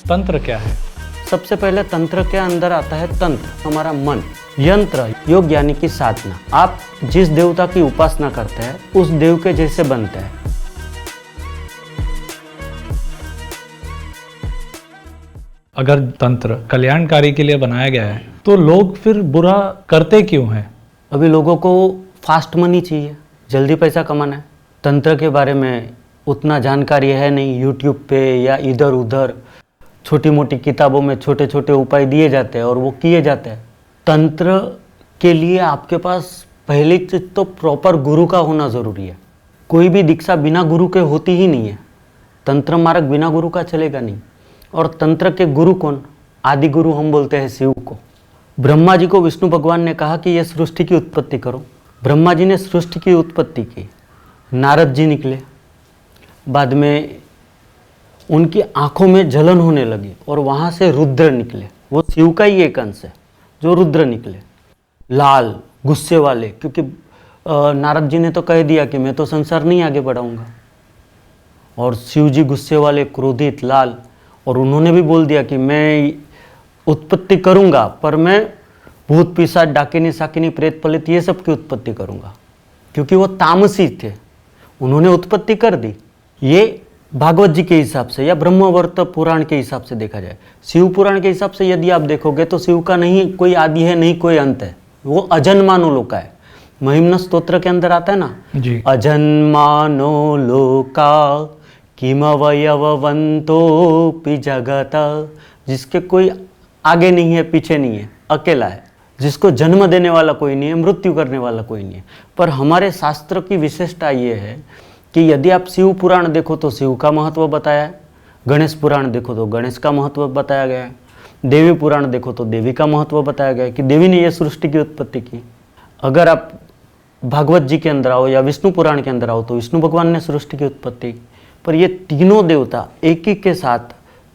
तंत्र क्या है? सबसे पहले तंत्र के अंदर आता है तंत्र, हमारा मन। यंत्र, योग यानी कि साधना। आप जिस देवता की उपासना करते हैं उस देव के जैसे बनते हैं। अगर तंत्र कल्याणकारी के लिए बनाया गया है तो लोग फिर बुरा करते क्यों हैं? अभी लोगों को फास्ट मनी चाहिए, जल्दी पैसा कमाना है। तंत्र के बारे में उतना जानकारी है नहीं, यूट्यूब पे या इधर उधर छोटी मोटी किताबों में छोटे छोटे उपाय दिए जाते हैं और वो किए जाते हैं। तंत्र के लिए आपके पास पहली चीज तो प्रॉपर गुरु का होना ज़रूरी है। कोई भी दीक्षा बिना गुरु के होती ही नहीं है। तंत्र मार्ग बिना गुरु का चलेगा नहीं। और तंत्र के गुरु कौन? आदि गुरु हम बोलते हैं शिव को। ब्रह्मा जी को विष्णु भगवान ने कहा कि यह सृष्टि की उत्पत्ति करो। ब्रह्मा जी ने सृष्टि की उत्पत्ति की। नारद जी निकले, बाद में उनकी आंखों में जलन होने लगी और वहाँ से रुद्र निकले। वो शिव का ही एक अंश है जो रुद्र निकले, लाल गुस्से वाले, क्योंकि नारद जी ने तो कह दिया कि मैं तो संसार नहीं आगे बढ़ाऊंगा। और शिव जी गुस्से वाले, क्रोधित, लाल, और उन्होंने भी बोल दिया कि मैं उत्पत्ति करूंगा, पर मैं भूत पिशाच डाकिनी साकिनी प्रेत पलित ये सब की उत्पत्ति करूंगा, क्योंकि वो तामसी थे। उन्होंने उत्पत्ति कर दी। ये भागवत जी के हिसाब से या ब्रह्मवर्त पुराण के हिसाब से देखा जाए। शिव पुराण के हिसाब से यदि आप देखोगे तो शिव का नहीं कोई आदि है, नहीं कोई अंत है। वो अजन्मानो लोका है। महिम्न स्तोत्र के अंदर आता है ना जी। अजन्मानो लोका किमवयववन्तोऽपि जगत, जिसके कोई आगे नहीं है, पीछे नहीं है, अकेला है, जिसको जन्म देने वाला कोई नहीं है, मृत्यु करने वाला कोई नहीं है। पर हमारे शास्त्र की विशेषता ये है कि यदि आप शिव पुराण देखो तो शिव का महत्व बताया है, गणेश पुराण देखो तो गणेश का महत्व बताया गया है, देवी पुराण देखो तो देवी का महत्व बताया गया है कि देवी ने यह सृष्टि की उत्पत्ति की। अगर आप भागवत जी के अंदर आओ या विष्णु पुराण के अंदर आओ तो विष्णु भगवान ने सृष्टि की उत्पत्ति की। पर ये तीनों देवता एक ही के साथ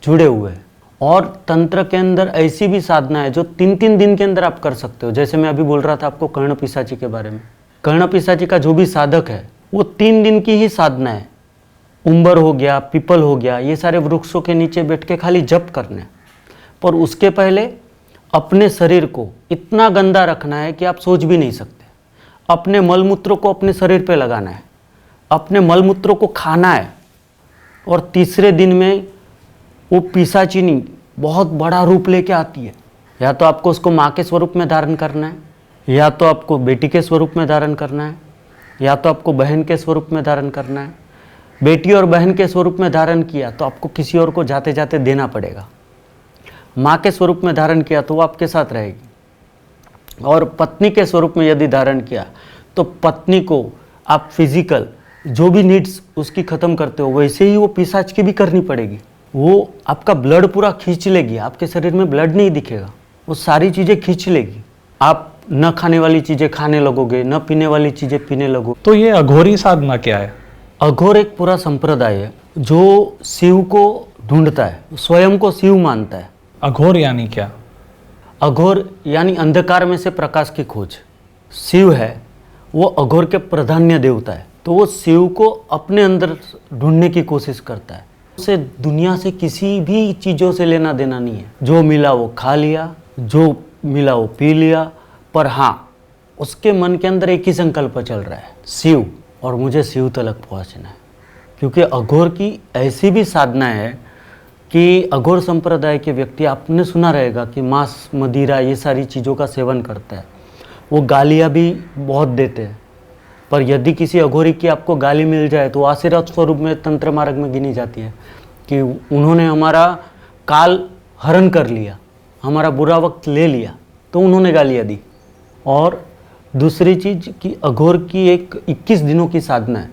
जुड़े हुए हैं। और तंत्र के अंदर ऐसी भी साधना है जो 3-3 दिन के अंदर आप कर सकते हो। जैसे मैं अभी बोल रहा था आपको कर्ण पिशाची के बारे में। कर्ण पिशाची का जो भी साधक है वो 3 दिन की ही साधना है। उम्बर हो गया, पीपल हो गया, ये सारे वृक्षों के नीचे बैठ के खाली जप करने। पर उसके पहले अपने शरीर को इतना गंदा रखना है कि आप सोच भी नहीं सकते। अपने मलमूत्रों को अपने शरीर पे लगाना है, अपने मलमूत्रों को खाना है। और तीसरे दिन में वो पिशाचिनी बहुत बड़ा रूप लेके आती है। या तो आपको उसको माँ के स्वरूप में धारण करना है, या तो आपको बेटी के स्वरूप में धारण करना है, या तो आपको बहन के स्वरूप में धारण करना है। बेटी और बहन के स्वरूप में धारण किया तो आपको किसी और को जाते जाते देना पड़ेगा। माँ के स्वरूप में धारण किया तो वो आपके साथ रहेगी। और पत्नी के स्वरूप में यदि धारण किया तो पत्नी को आप फिजिकल जो भी नीड्स उसकी ख़त्म करते हो वैसे ही वो पिशाच की भी करनी पड़ेगी। वो आपका ब्लड पूरा खींच लेगी, आपके शरीर में ब्लड नहीं दिखेगा, वो सारी चीज़ें खींच लेगी। आप न खाने वाली चीज़ें खाने लगोगे, न पीने वाली चीज़ें पीने लगोगे। तो ये अघोरी साधना क्या है? अघोर एक पूरा संप्रदाय है जो शिव को ढूंढता है, स्वयं को शिव मानता है। अघोर यानी क्या? अघोर यानी अंधकार में से प्रकाश की खोज। शिव है वो अघोर के प्राधान्य देवता है, तो वो शिव को अपने अंदर ढूंढने की कोशिश करता है। उसे दुनिया से किसी भी चीज़ों से लेना देना नहीं है। जो मिला वो खा लिया, जो मिला वो पी लिया। पर हाँ, उसके मन के अंदर एक ही संकल्प चल रहा है, शिव, और मुझे शिव तक पहुंचना है। क्योंकि अघोर की ऐसी भी साधना है कि अघोर संप्रदाय के व्यक्ति, आपने सुना रहेगा कि मांस, मदिरा ये सारी चीज़ों का सेवन करता है। वो गालियाँ भी बहुत देते हैं। पर यदि किसी अघोरी की आपको गाली मिल जाए तो आशीर्वाद स्वरूप में तंत्र मार्ग में गिनी जाती है कि उन्होंने हमारा काल हरण कर लिया, हमारा बुरा वक्त ले लिया, तो उन्होंने गालियाँ दी। और दूसरी चीज़ कि अघोर की एक 21 दिनों की साधना है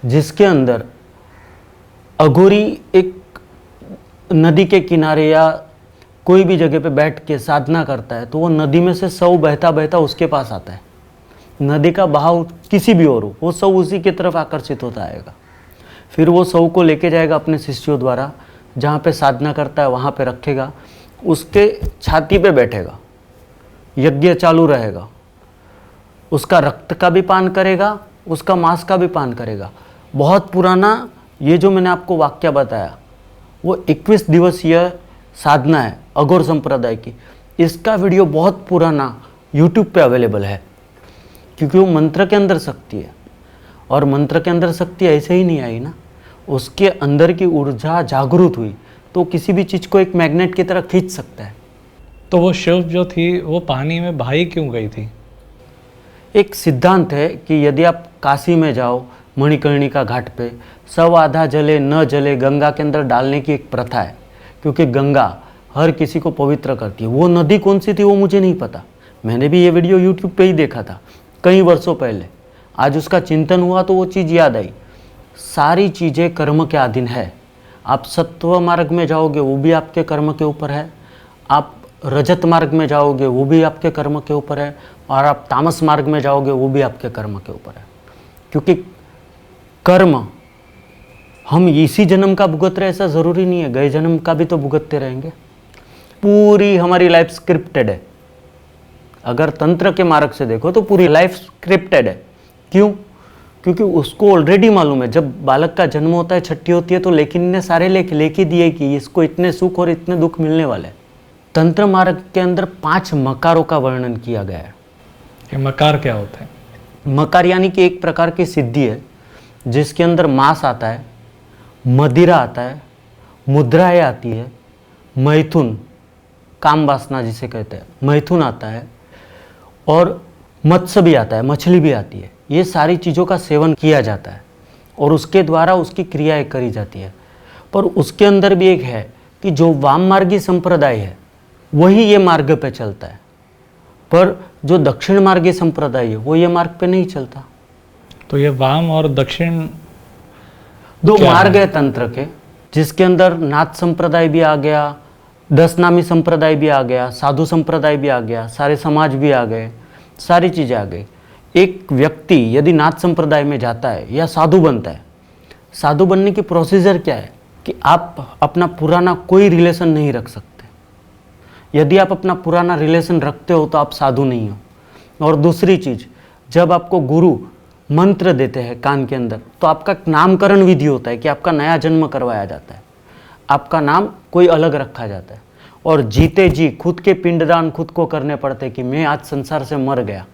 जिसके अंदर अघोरी एक नदी के किनारे या कोई भी जगह पे बैठ के साधना करता है। तो वो नदी में से शव बहता बहता उसके पास आता है। नदी का बहाव किसी भी ओर हो, वो शव उसी की तरफ आकर्षित होता आएगा। फिर वो शव को लेके जाएगा अपने शिष्यों द्वारा, जहाँ पे साधना करता है वहाँ पे रखेगा, उसके छाती पे बैठेगा, यज्ञ चालू रहेगा, उसका रक्त का भी पान करेगा, उसका मांस का भी पान करेगा। बहुत पुराना ये जो मैंने आपको वाक्य बताया वो 21 दिवसीय साधना है अघोर संप्रदाय की। इसका वीडियो बहुत पुराना यूट्यूब पे अवेलेबल है, क्योंकि वो मंत्र के अंदर शक्ति है, और मंत्र के अंदर शक्ति ऐसे ही नहीं आई ना, उसके अंदर की ऊर्जा जागृत हुई तो किसी भी चीज़ को एक मैग्नेट की तरह खींच सकता है। तो वो शिव जो थी वो पानी में बहाई क्यों गई थी? एक सिद्धांत है कि यदि आप काशी में जाओ, मणिकर्णिका घाट पे, सब आधा जले न जले गंगा के अंदर डालने की एक प्रथा है, क्योंकि गंगा हर किसी को पवित्र करती है। वो नदी कौन सी थी वो मुझे नहीं पता, मैंने भी ये वीडियो यूट्यूब पे ही देखा था कई वर्षों पहले। आज उसका चिंतन हुआ तो वो चीज़ याद आई। सारी चीज़ें कर्म के अधीन है। आप सत्व मार्ग में जाओगे वो भी आपके कर्म के ऊपर है, आप रजत मार्ग में जाओगे वो भी आपके कर्म के ऊपर है, और आप तामस मार्ग में जाओगे वो भी आपके कर्म के ऊपर है। क्योंकि कर्म हम इसी जन्म का भुगत रहे ऐसा ज़रूरी नहीं है, गए जन्म का भी तो भुगतते रहेंगे। पूरी हमारी लाइफ स्क्रिप्टेड है। अगर तंत्र के मार्ग से देखो तो पूरी लाइफ स्क्रिप्टेड है। क्यों? क्योंकि उसको ऑलरेडी मालूम है, जब बालक का जन्म होता है, छठी होती है, तो लेकिन ने सारे लेके दिए कि इसको इतने सुख और इतने दुख मिलने वाले हैं। तंत्र मार्ग के अंदर 5 मकारों का वर्णन किया गया है। ये मकार क्या होता है? मकार यानी कि एक प्रकार की सिद्धि है जिसके अंदर मांस आता है, मदिरा आता है, मुद्राएं आती है, मैथुन, काम वासना जिसे कहते हैं, मैथुन आता है, और मत्स्य भी आता है, मछली भी आती है। ये सारी चीज़ों का सेवन किया जाता है और उसके द्वारा उसकी क्रियाएं करी जाती है। पर उसके अंदर भी एक है कि जो वाम मार्गी संप्रदाय है वही ये मार्ग पे चलता है, पर जो दक्षिण मार्गी संप्रदाय है वो ये मार्ग पे नहीं चलता। तो ये वाम और दक्षिण दो क्या मार्ग है? है तंत्र के, जिसके अंदर नाथ संप्रदाय भी आ गया, 10 नामी संप्रदाय भी आ गया, साधु संप्रदाय भी आ गया, सारे समाज भी आ गए, सारी चीज़ें आ गई। एक व्यक्ति यदि नाथ संप्रदाय में जाता है या साधु बनता है, साधु बनने की प्रोसीजर क्या है कि आप अपना पुराना कोई रिलेशन नहीं रख सकते। यदि आप अपना पुराना रिलेशन रखते हो तो आप साधु नहीं हो। और दूसरी चीज़, जब आपको गुरु मंत्र देते हैं कान के अंदर, तो आपका नामकरण विधि होता है कि आपका नया जन्म करवाया जाता है, आपका नाम कोई अलग रखा जाता है, और जीते जी खुद के पिंडदान खुद को करने पड़ते हैं कि मैं आज संसार से मर गया।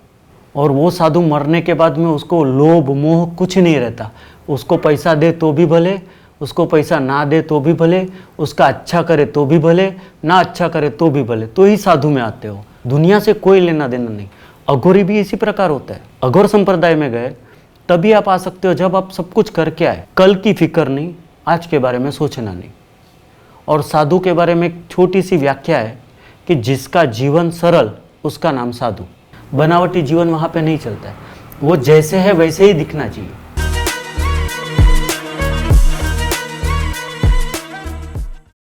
और वो साधु मरने के बाद में उसको लोभ मोह कुछ नहीं रहता, उसको पैसा दे तो भी भले, उसको पैसा ना दे तो भी भले, उसका अच्छा करे तो भी भले, ना अच्छा करे तो भी भले, तो ही साधु में आते हो। दुनिया से कोई लेना देना नहीं। अघोरी भी इसी प्रकार होता है। अघोर संप्रदाय में गए तभी आप आ सकते हो जब आप सब कुछ करके आए, कल की फिक्र नहीं, आज के बारे में सोचना नहीं। और साधु के बारे में एक छोटी सी व्याख्या है कि जिसका जीवन सरल उसका नाम साधु। बनावटी जीवन वहाँ पे नहीं चलता है, वो जैसे है वैसे ही दिखना चाहिए।